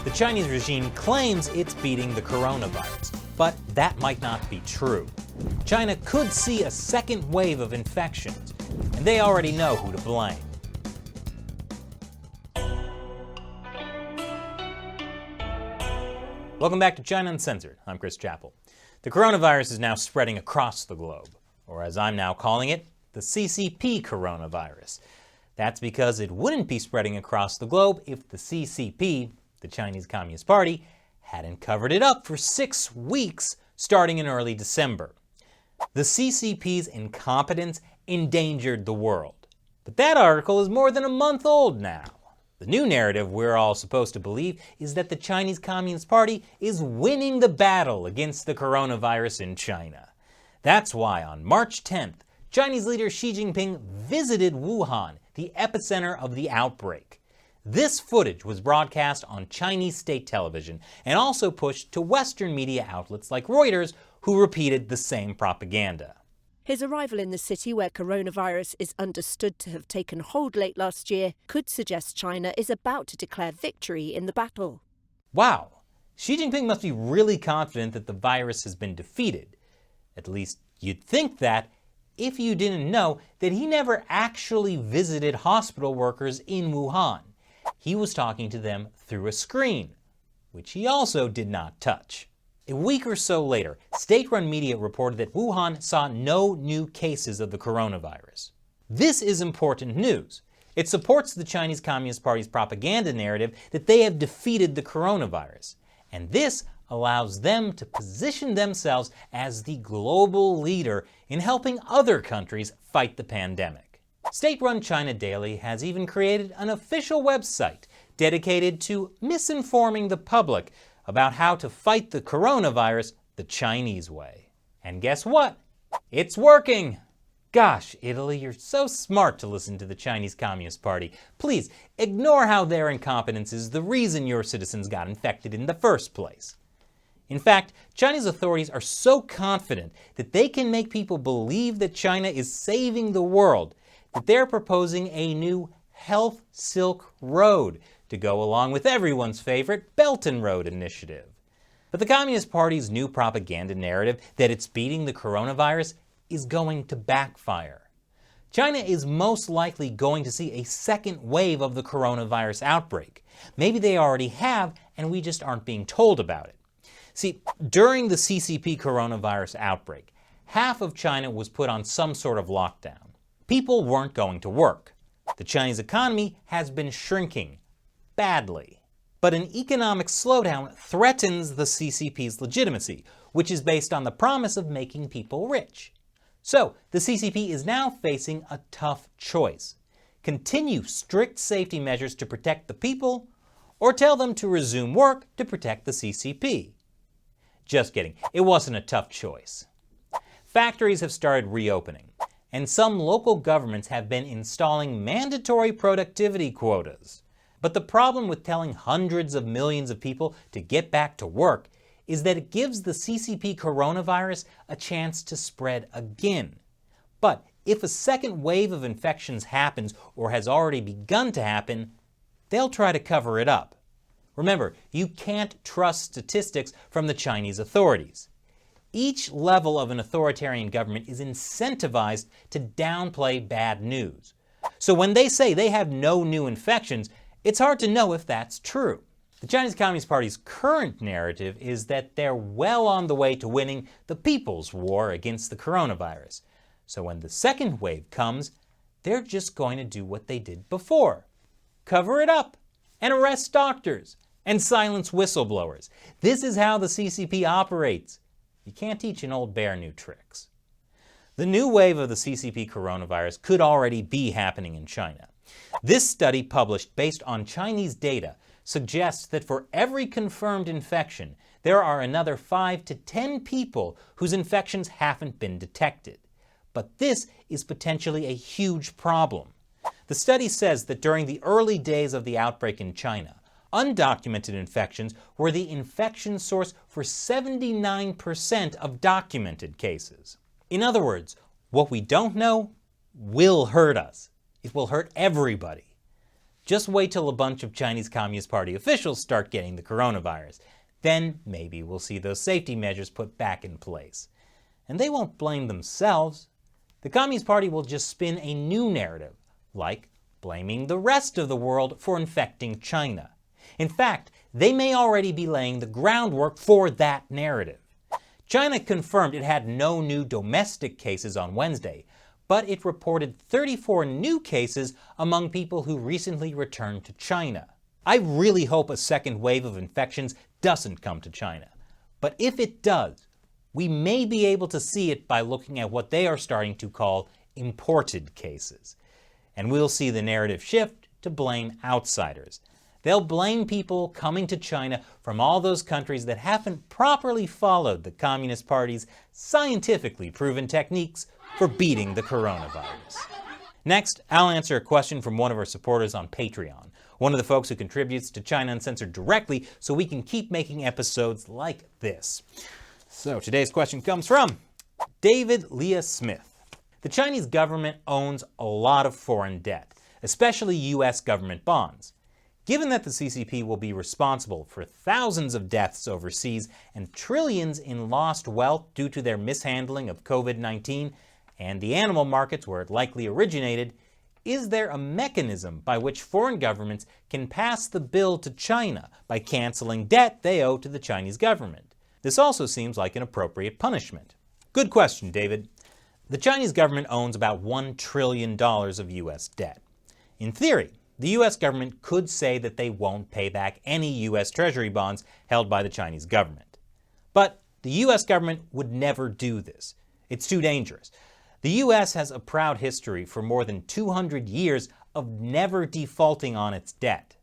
The Chinese regime claims it's beating the coronavirus, but that might not be true. China could see a second wave of infections, and they already know who to blame. Welcome back to China Uncensored. I'm Chris Chappell. The coronavirus is now spreading across the globe, or as I'm now calling it, the CCP coronavirus. That's because it wouldn't be spreading across the globe if the CCP, the Chinese Communist Party, hadn't covered it up for 6 weeks starting in early December. The CCP's incompetence endangered the world. But that article is more than a month old now. The new narrative we're all supposed to believe is that the Chinese Communist Party is winning the battle against the coronavirus in China. That's why on March 10th, Chinese leader Xi Jinping visited Wuhan, the epicenter of the outbreak. This footage was broadcast on Chinese state television and also pushed to Western media outlets like Reuters, who repeated the same propaganda. His arrival in the city where coronavirus is understood to have taken hold late last year could suggest China is about to declare victory in the battle. Wow, Xi Jinping must be really confident that the virus has been defeated. At least you'd think that if you didn't know that he never actually visited hospital workers in Wuhan. He was talking to them through a screen, which he also did not touch. A week or so later, state-run media reported that Wuhan saw no new cases of the coronavirus. This is important news. It supports the Chinese Communist Party's propaganda narrative that they have defeated the coronavirus. And this allows them to position themselves as the global leader in helping other countries fight the pandemic. State-run China Daily has even created an official website dedicated to misinforming the public about how to fight the coronavirus the Chinese way. And guess what? It's working! Gosh, Italy, you're so smart to listen to the Chinese Communist Party. Please, ignore how their incompetence is the reason your citizens got infected in the first place. In fact, Chinese authorities are so confident that they can make people believe that China is saving the world that they're proposing a new Health Silk Road to go along with everyone's favorite Belt and Road initiative. But the Communist Party's new propaganda narrative that it's beating the coronavirus is going to backfire. China is most likely going to see a second wave of the coronavirus outbreak. Maybe they already have, and we just aren't being told about it. See, during the CCP coronavirus outbreak, half of China was put on some sort of lockdown. People weren't going to work. The Chinese economy has been shrinking badly. But an economic slowdown threatens the CCP's legitimacy, which is based on the promise of making people rich. So, the CCP is now facing a tough choice. Continue strict safety measures to protect the people, or tell them to resume work to protect the CCP. Just kidding, it wasn't a tough choice. Factories have started reopening, and some local governments have been installing mandatory productivity quotas. But the problem with telling hundreds of millions of people to get back to work is that it gives the CCP coronavirus a chance to spread again. But if a second wave of infections happens or has already begun to happen, they'll try to cover it up. Remember, you can't trust statistics from the Chinese authorities. Each level of an authoritarian government is incentivized to downplay bad news. So when they say they have no new infections, it's hard to know if that's true. The Chinese Communist Party's current narrative is that they're well on the way to winning the people's war against the coronavirus. So when the second wave comes, they're just going to do what they did before. Cover it up, and arrest doctors, and silence whistleblowers. This is how the CCP operates. You can't teach an old bear new tricks. The new wave of the CCP coronavirus could already be happening in China. This study, published based on Chinese data, suggests that for every confirmed infection, there are another 5 to 10 people whose infections haven't been detected. But this is potentially a huge problem. The study says that during the early days of the outbreak in China, undocumented infections were the infection source for 79% of documented cases. In other words, what we don't know will hurt us. It will hurt everybody. Just wait till a bunch of Chinese Communist Party officials start getting the coronavirus. Then maybe we'll see those safety measures put back in place. And they won't blame themselves. The Communist Party will just spin a new narrative, like blaming the rest of the world for infecting China. In fact, they may already be laying the groundwork for that narrative. China confirmed it had no new domestic cases on Wednesday, but it reported 34 new cases among people who recently returned to China. I really hope a second wave of infections doesn't come to China. But if it does, we may be able to see it by looking at what they are starting to call imported cases. And we'll see the narrative shift to blame outsiders. They'll blame people coming to China from all those countries that haven't properly followed the Communist Party's scientifically proven techniques for beating the coronavirus. Next, I'll answer a question from one of our supporters on Patreon, one of the folks who contributes to China Uncensored directly so we can keep making episodes like this. So today's question comes from David Leah Smith. The Chinese government owns a lot of foreign debt, especially US government bonds. Given that the CCP will be responsible for thousands of deaths overseas and trillions in lost wealth due to their mishandling of COVID-19 and the animal markets where it likely originated, is there a mechanism by which foreign governments can pass the bill to China by canceling debt they owe to the Chinese government? This also seems like an appropriate punishment. Good question, David. The Chinese government owns about $1 trillion of US debt. In theory, the US government could say that they won't pay back any US Treasury bonds held by the Chinese government. But the US government would never do this. It's too dangerous. The US has a proud history for more than 200 years of never defaulting on its debt.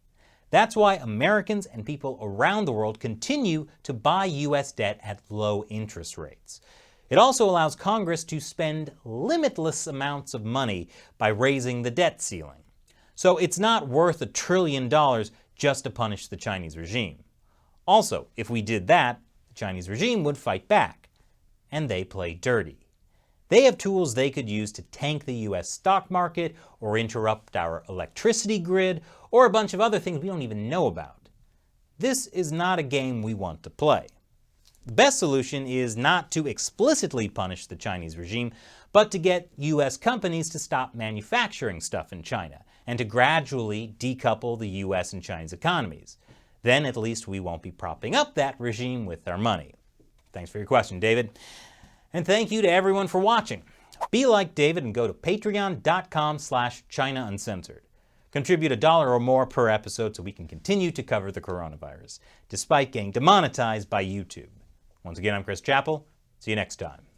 That's why Americans and people around the world continue to buy US debt at low interest rates. It also allows Congress to spend limitless amounts of money by raising the debt ceiling. So it's not worth $1 trillion just to punish the Chinese regime. Also, if we did that, the Chinese regime would fight back. And they play dirty. They have tools they could use to tank the US stock market, or interrupt our electricity grid, or a bunch of other things we don't even know about. This is not a game we want to play. The best solution is not to explicitly punish the Chinese regime, but to get US companies to stop manufacturing stuff in China, and to gradually decouple the US and China's economies. Then at least we won't be propping up that regime with our money. Thanks for your question, David. And thank you to everyone for watching. Be like David and go to patreon.com/ChinaUncensored. Contribute $1 or more per episode so we can continue to cover the coronavirus, despite getting demonetized by YouTube. Once again, I'm Chris Chappell. See you next time.